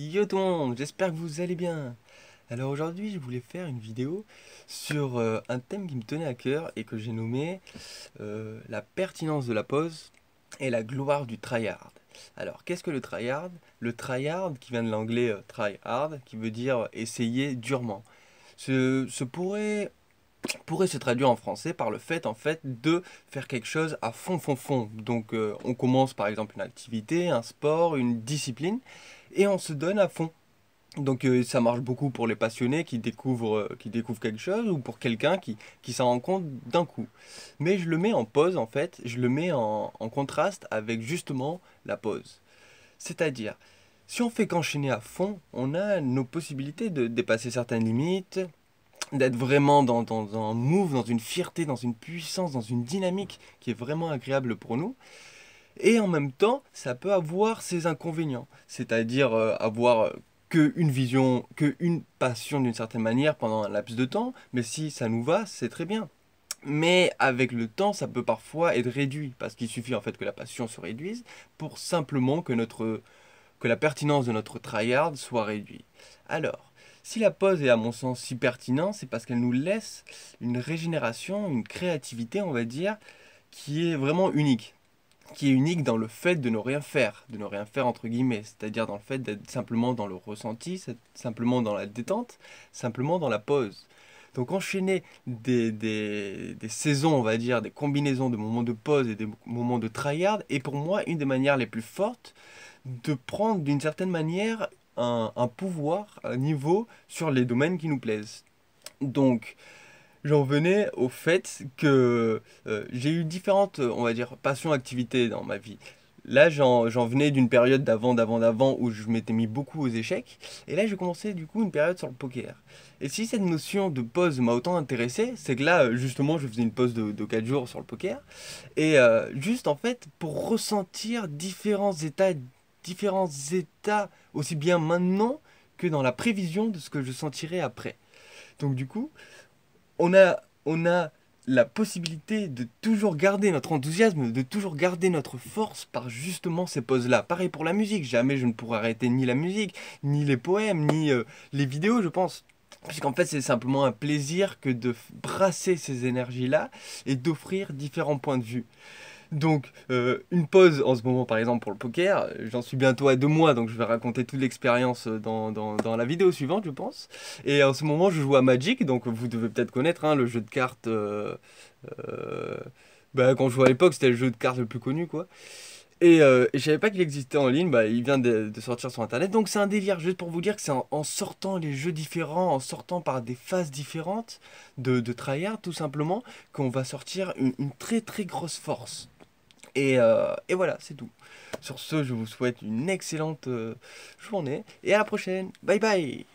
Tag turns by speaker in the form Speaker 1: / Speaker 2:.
Speaker 1: Yo tout le monde, j'espère que vous allez bien. Alors aujourd'hui, je voulais faire une vidéo sur un thème qui me tenait à cœur et que j'ai nommé la pertinence de la pause et la gloire du tryhard. Alors, qu'est-ce que le tryhard? Le tryhard, qui vient de l'anglais try hard, qui veut dire essayer durement. Ce pourrait se traduire en français par le fait en fait de faire quelque chose à fond fond fond. Donc on commence par exemple une activité, un sport, une discipline et on se donne à fond. Donc ça marche beaucoup pour les passionnés qui découvrent quelque chose ou pour quelqu'un qui s'en rend compte d'un coup. Mais je le mets en pause en fait, je le mets en contraste avec justement la pause. C'est-à-dire, si on fait qu'enchaîner à fond, on a nos possibilités de dépasser certaines limites, d'être vraiment dans un move, dans une fierté, dans une puissance, dans une dynamique qui est vraiment agréable pour nous. Et en même temps, ça peut avoir ses inconvénients, c'est-à-dire avoir que une vision, que une passion d'une certaine manière pendant un laps de temps, mais si ça nous va, c'est très bien. Mais avec le temps, ça peut parfois être réduit, parce qu'il suffit en fait que la passion se réduise pour simplement que la pertinence de notre tryhard soit réduite. Alors, si la pause est à mon sens si pertinente, c'est parce qu'elle nous laisse une régénération, une créativité, on va dire, qui est vraiment unique. Qui est unique dans le fait de ne rien faire entre guillemets, c'est-à-dire dans le fait d'être simplement dans le ressenti, simplement dans la détente, simplement dans la pause. Donc enchaîner des saisons, on va dire, des combinaisons de moments de pause et des moments de tryhard est pour moi une des manières les plus fortes de prendre d'une certaine manière un pouvoir, un niveau sur les domaines qui nous plaisent. Donc, j'en venais au fait que j'ai eu différentes, on va dire, passions, activités dans ma vie. Là, j'en venais d'une période d'avant où je m'étais mis beaucoup aux échecs. Et là, j'ai commencé du coup une période sur le poker. Et si cette notion de pause m'a autant intéressé, c'est que là, justement, je faisais une pause de 4 jours sur le poker. Et juste en fait, pour ressentir différents états, aussi bien maintenant que dans la prévision de ce que je sentirai après. Donc du coup, on a la possibilité de toujours garder notre enthousiasme, de toujours garder notre force par justement ces pauses-là. Pareil pour la musique, jamais je ne pourrai arrêter ni la musique, ni les poèmes, ni les vidéos, je pense. Puisqu'en fait, c'est simplement un plaisir que de brasser ces énergies-là et d'offrir différents points de vue. Donc, une pause en ce moment, par exemple, pour le poker, j'en suis bientôt à 2 mois, donc je vais raconter toute l'expérience dans la vidéo suivante, je pense. Et en ce moment, je joue à Magic, donc vous devez peut-être connaître hein, le jeu de cartes. Euh, quand je jouais à l'époque, c'était le jeu de cartes le plus connu, quoi. Et je savais pas qu'il existait en ligne, bah, il vient de sortir sur internet, donc c'est un délire, juste pour vous dire que c'est en sortant les jeux différents, en sortant par des phases différentes de tryhard, tout simplement, qu'on va sortir une très très grosse force. Et voilà, c'est tout. Sur ce, je vous souhaite une excellente journée et à la prochaine. Bye bye.